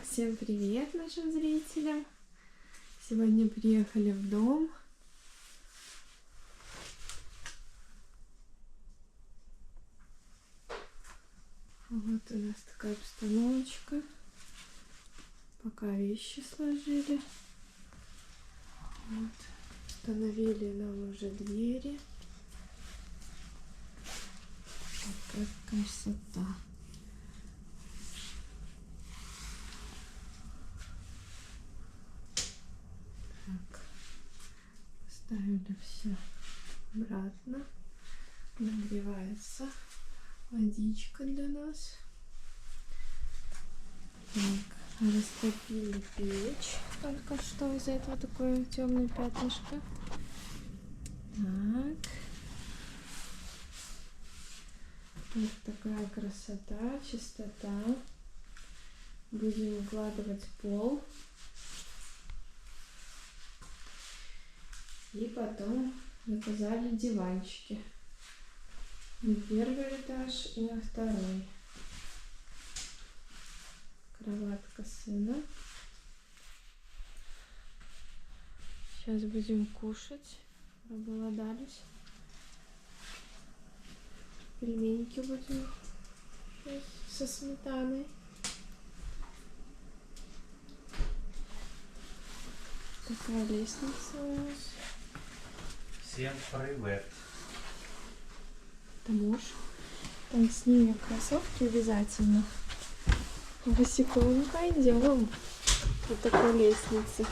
Всем привет нашим зрителям! Сегодня приехали в дом. Вот у нас такая обстановочка. Пока вещи сложили. Вот. Установили нам уже двери. Вот как красота. Так. Поставили все обратно. Нагревается водичка для нас. Так, растопили печь только что, из-за этого такое темное пятнышко. Так. Вот такая красота, чистота. Будем укладывать пол. И потом заказали диванчики. На первый этаж и на второй. Кроватка сына. Сейчас будем кушать. Проголодались. Пельменьки будем сейчас со сметаной. Такая лестница у нас. Всем привет. Это муж. Там снимем кроссовки обязательно. Босиком не пойдем. Вот такой лестнице.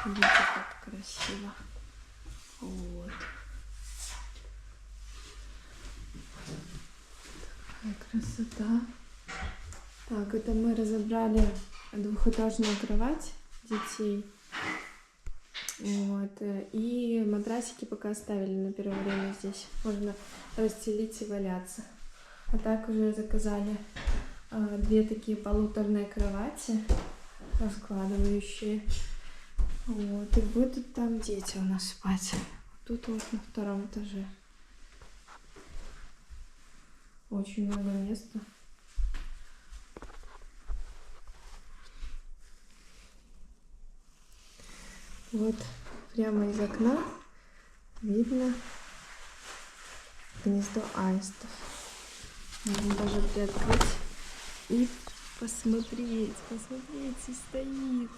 Смотрите, как красиво. Вот. Такая красота. Так, это мы разобрали двухэтажную кровать детей. Вот. И матрасики пока оставили на первое время здесь. Можно расстелить и валяться. А так уже заказали две такие полуторные кровати, раскладывающие. Вот. И будут там дети у нас спать. Тут вот на втором этаже. Очень много места. Вот прямо из окна видно гнездо аистов. Можно даже приоткрыть и посмотреть. Посмотрите, стоит.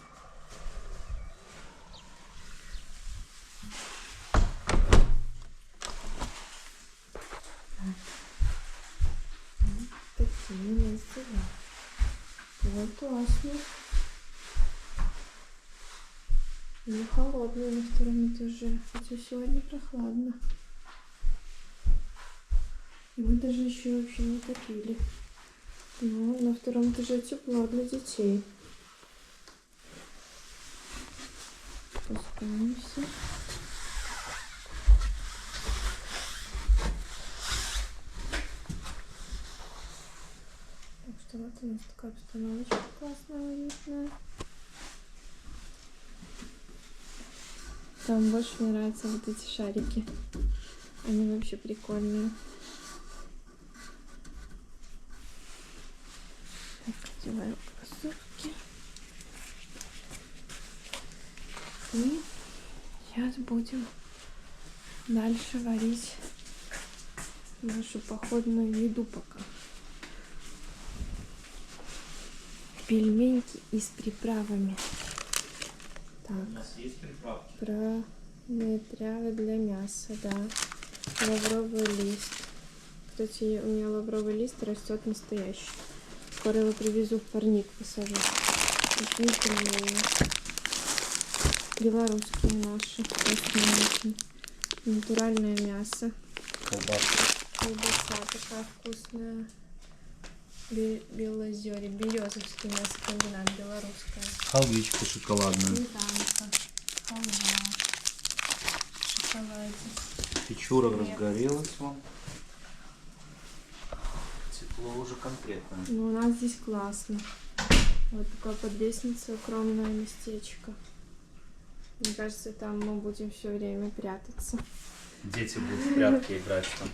Вот такие у нас дела. Вот классно. Не холодно на втором этаже, хотя сегодня прохладно. И мы даже еще вообще не топили. Но на втором этаже тепло для детей. Спускаемся. Так что вот у нас такая обстановочка классная, уютная. Там больше мне нравятся вот эти шарики. Они вообще прикольные. Так, одеваю кроссовки. И сейчас будем дальше варить нашу походную еду пока. Пельменьки и с приправами. Так, У нас есть приправки? Приправы для мяса, да. Лавровый лист. Кстати, у меня лавровый лист растет настоящий. Скоро его привезу в парник, посажу. Белорусские наши. Очень натуральное мясо. Колбаса такая вкусная. Белозере. Березовский мясокомбинат, белорусская. Халвичка шоколадная. Сметанка. Халва. Шоколадик. Печура разгорелась вам. Тепло уже конкретно. Ну, у нас здесь классно. Вот такая под лестницей укромное местечко. Мне кажется, там мы будем все время прятаться. Дети будут в прятки играть там.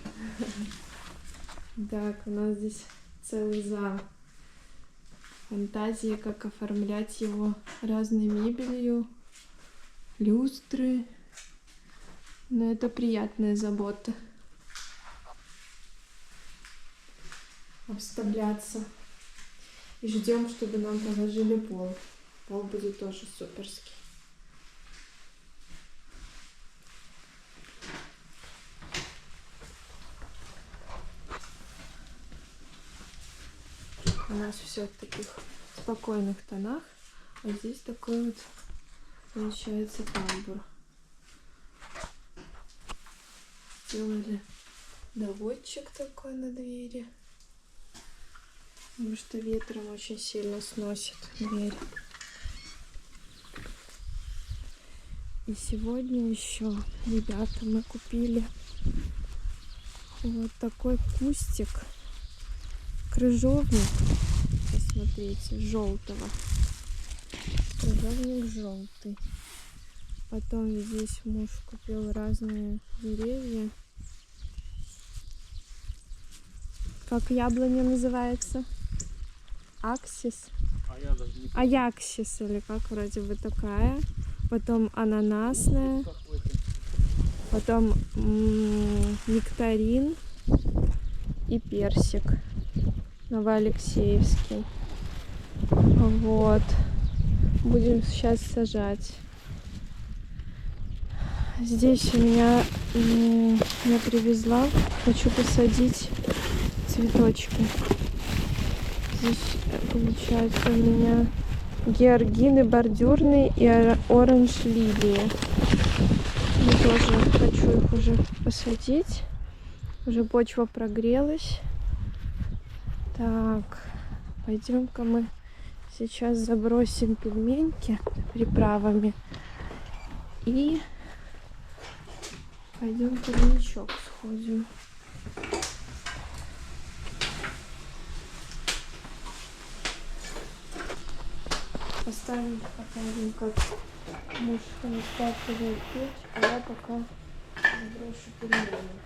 Так, у нас здесь целый зал. фантазии, как оформлять его разной мебелью, люстры. Но это приятная забота. Обставляться. И ждем, чтобы нам положили пол. Пол будет тоже суперский. У нас все в таких спокойных тонах, а здесь такой вот получается тамбур. Сделали доводчик такой на двери, потому что ветром очень сильно сносит дверь. И сегодня еще, ребята, мы купили вот такой кустик, крыжовник, посмотрите, желтого. Крыжовник желтый. Потом здесь муж купил разные деревья. Как яблоня называется? Аксис. Аяксис или как вроде бы такая. Потом ананасная. Потом нектарин и персик. Новоалексеевский. Вот. Будем сейчас сажать. Здесь у меня я привезла. Хочу посадить цветочки. Здесь получается у меня георгины бордюрные и оранж лилии. Я тоже хочу их уже посадить. Уже почва прогрелась. Так, пойдем-ка мы сейчас забросим пельменьки приправами и пойдем в родничок сходим. Поставим пока как муж растапливает печь, а я пока заброшу пельмени.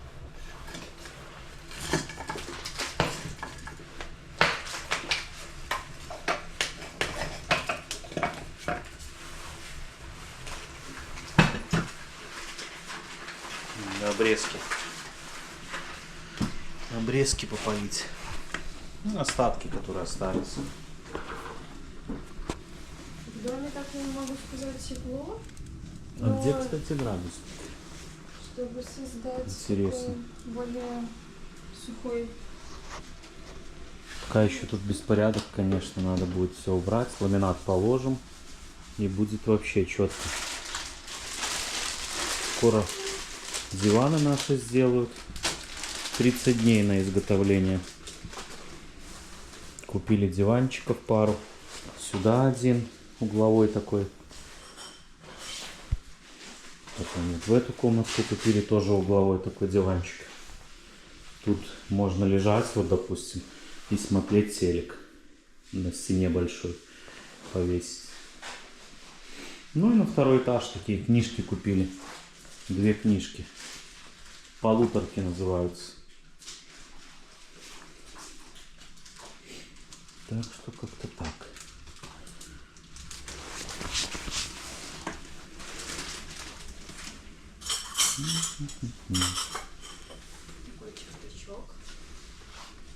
Обрезки попалить. Ну, остатки, которые остались. В доме, так не могу сказать, тепло. А где, кстати, градус? Чтобы создать интересно, такой более сухой. Пока еще тут беспорядок, конечно, надо будет все убрать. Ламинат положим и будет вообще четко. Скоро диваны наши сделают. 30 дней на изготовление. Купили диванчиков пару. Сюда один угловой такой. Потом вот в эту комнатку купили тоже угловой такой диванчик. Тут можно лежать, вот допустим, и смотреть телек. На стене большой повесить. Ну и на второй этаж такие книжки купили. 2 книжки. Полуторки называются. Так что как-то так. Такой чесночок.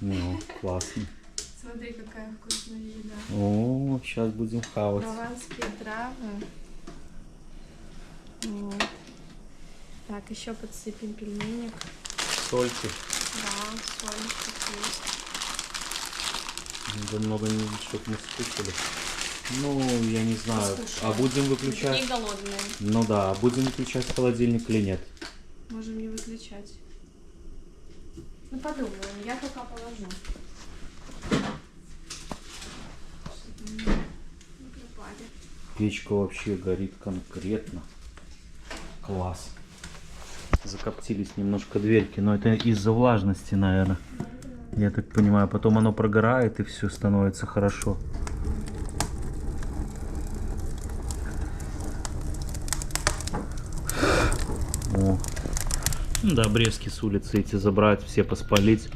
Ну, классно. Смотри, какая вкусная еда. О, сейчас будем хавать. Прованские травы. Вот. Так, еще подсыпем пельменек. Сольки. Да, соль есть. Да много не видно, чтобы мы скушали. Ну, я не знаю. Послушаем. А будем выключать? Не голодные. Ну да, а будем выключать холодильник или нет? Можем не выключать. Ну подумаем, я пока положу. Чтобы не пропали. Печка вообще горит конкретно. Класс. Закоптились немножко дверки, но это из-за влажности, наверное. Я так понимаю, потом оно прогорает и все становится хорошо. О. Ну да, обрезки с улицы эти забрать, все поспалить,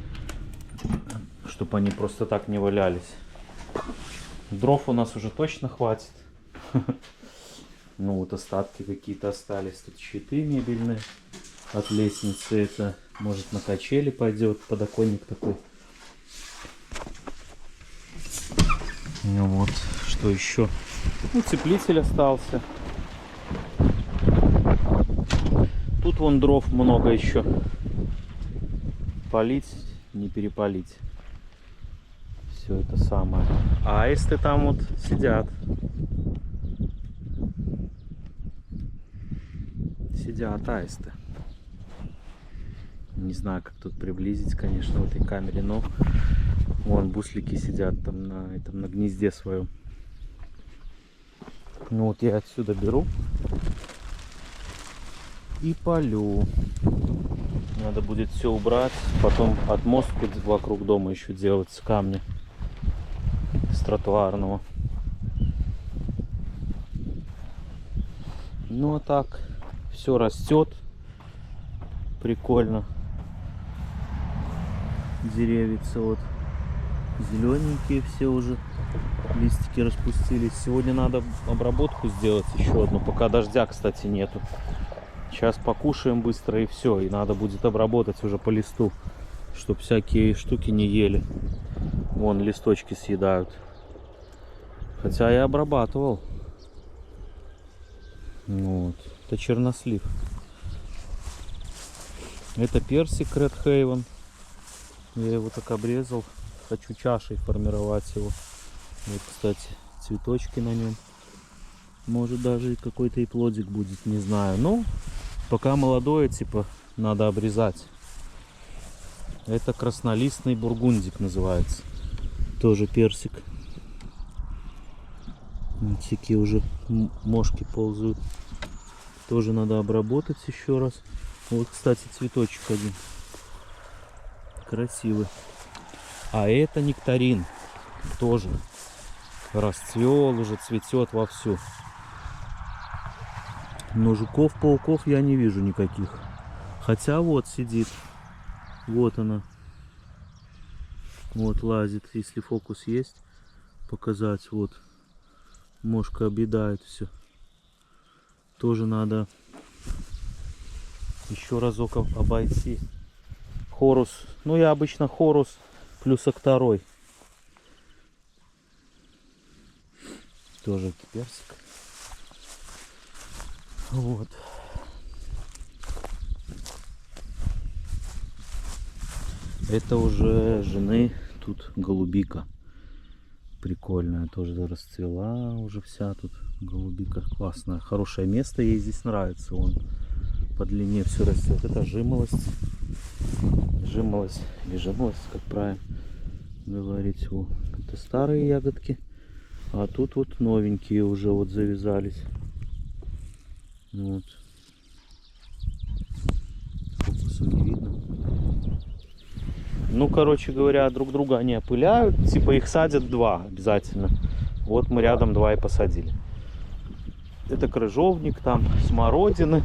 чтобы они просто так не валялись. Дров у нас уже точно хватит. Ну вот остатки какие-то остались. Тут щиты мебельные от лестницы. Это может на качели пойдет. Подоконник такой. Ну вот, что еще? Утеплитель остался. Тут вон дров много еще. Полить, не перепалить. Все это самое. А аисты там вот сидят. Сидят аисты. Не знаю, как тут приблизить, конечно, в этой камере, но вон буслики сидят там на гнезде своем. Ну вот я отсюда беру и полю. Надо будет все убрать, потом отмостку вокруг дома еще делать с камня, с тротуарного. Ну а так все растет прикольно. Деревица вот зелененькие все уже, листики распустились. Сегодня надо обработку сделать еще одну, пока дождя, кстати, нету. Сейчас покушаем быстро и все, и надо будет обработать уже по листу, чтоб всякие штуки не ели. Вон листочки съедают. Хотя я обрабатывал. Вот. Это чернослив. Это персик Red Haven. Я его так обрезал. Хочу чашей формировать его. Вот, кстати, цветочки на нем. Может даже какой-то и плодик будет, не знаю. Но пока молодое, типа, надо обрезать. Это краснолистный бургундик называется. Тоже персик. Вот такие уже мошки ползают. Тоже надо обработать еще раз. Вот, кстати, цветочек один. Красивый. А это нектарин. Тоже расцвел, уже цветет вовсю. Но жуков, пауков я не вижу никаких. Хотя вот сидит. Вот она. Вот лазит. Если фокус есть, показать. Вот. Мошка объедает все. Тоже надо еще разок обойти. Хорус. Ну я обычно хорус плюс второй. Тоже персик. Вот. Это уже жены. Тут голубика. Прикольная. Тоже расцвела уже вся тут. Голубика классная. Хорошее место. Ей здесь нравится. Вон по длине все растет. Это жимолость. Жимолость или жимолость, как правильно говорить. О, это старые ягодки. А тут вот новенькие уже вот завязались. Вот. Фокусом не видно. Ну, короче говоря, друг друга они опыляют. Типа их садят два обязательно. Вот мы рядом два и посадили. Это крыжовник, там смородины.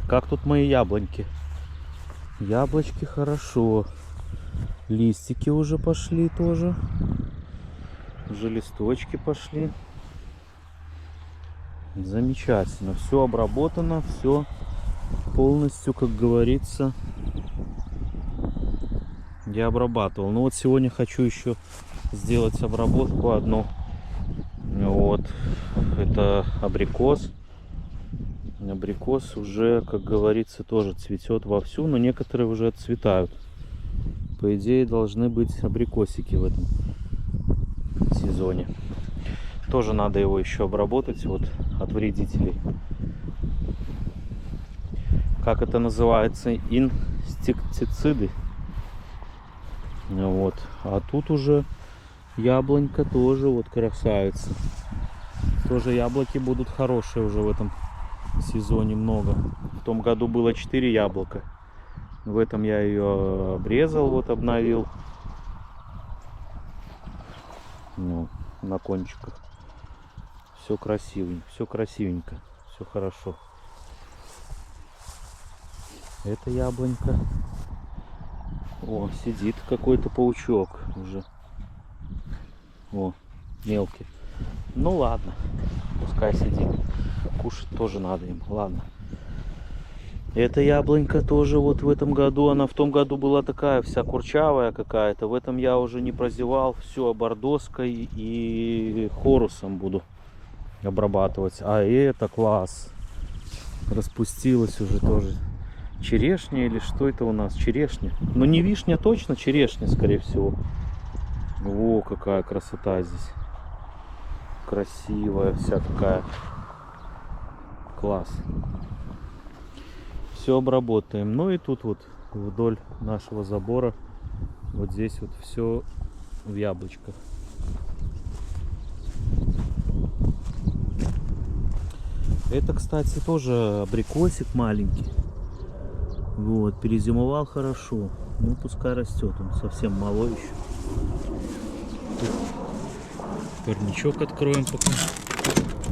Как тут мои яблоньки? Яблочки хорошо. Листики уже пошли тоже. Уже листочки пошли. Замечательно. Все обработано, все полностью, как говорится, я обрабатывал. Ну вот сегодня хочу еще сделать обработку одну. Вот. Это абрикос. Абрикос уже, как говорится, тоже цветет вовсю, но некоторые уже отцветают. По идее, должны быть абрикосики в этом сезоне. Тоже надо его еще обработать вот от вредителей. Как это называется? Инсектициды. Вот. А тут уже яблонька тоже вот красавица. Тоже яблоки будут хорошие уже в этом сезоне много. В том году было 4 яблока. В этом я ее обрезал, вот обновил. Ну, на кончиках. Все красивенько, все хорошо. Это яблонька. О, сидит какой-то паучок уже. О, мелкие. Ну ладно, пускай сидит. Кушать тоже надо им, ладно. Эта яблонька тоже вот в этом году, она в том году была такая вся курчавая какая-то. В этом я уже не прозевал, все бордоской и хорусом буду обрабатывать. А это класс. Распустилась уже тоже. Черешня или что это у нас? Черешня. Ну не вишня точно, черешня скорее всего. О, какая красота здесь. Красивая вся такая. Класс. Все обработаем. Ну и тут вот вдоль нашего забора вот здесь вот все в яблочках. Это, кстати, тоже абрикосик маленький. Вот, перезимовал хорошо. Ну, пускай растет, он совсем малой еще. Парничок откроем пока.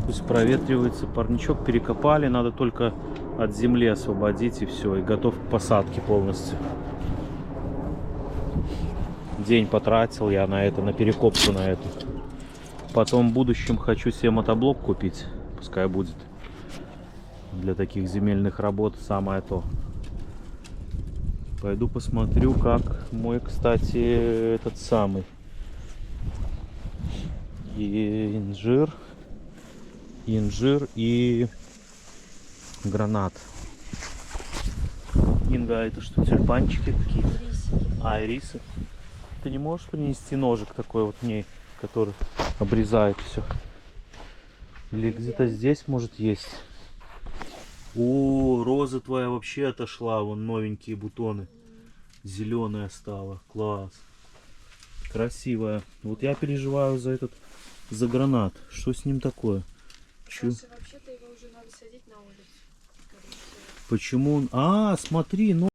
Пусть проветривается. Парничок перекопали, надо только от земли освободить и все. И готов к посадке полностью. День потратил я на это, на перекопку на эту. Потом в будущем хочу себе мотоблок купить. Пускай будет. Для таких земельных работ самое то. Пойду посмотрю, как мой, кстати, этот самый и инжир и гранат. Инга, это что, тюльпанчики какие-то? А, ирисы. Ты не можешь принести ножик такой вот мне, который обрезает все? Или где-то здесь может есть? О, роза твоя вообще отошла, вон новенькие бутоны. Зеленая стала, класс. Красивая. Вот я переживаю за этот, за гранат. Что с ним такое? Вообще-то его уже надо садить на улицу. Почему он... А, смотри, ну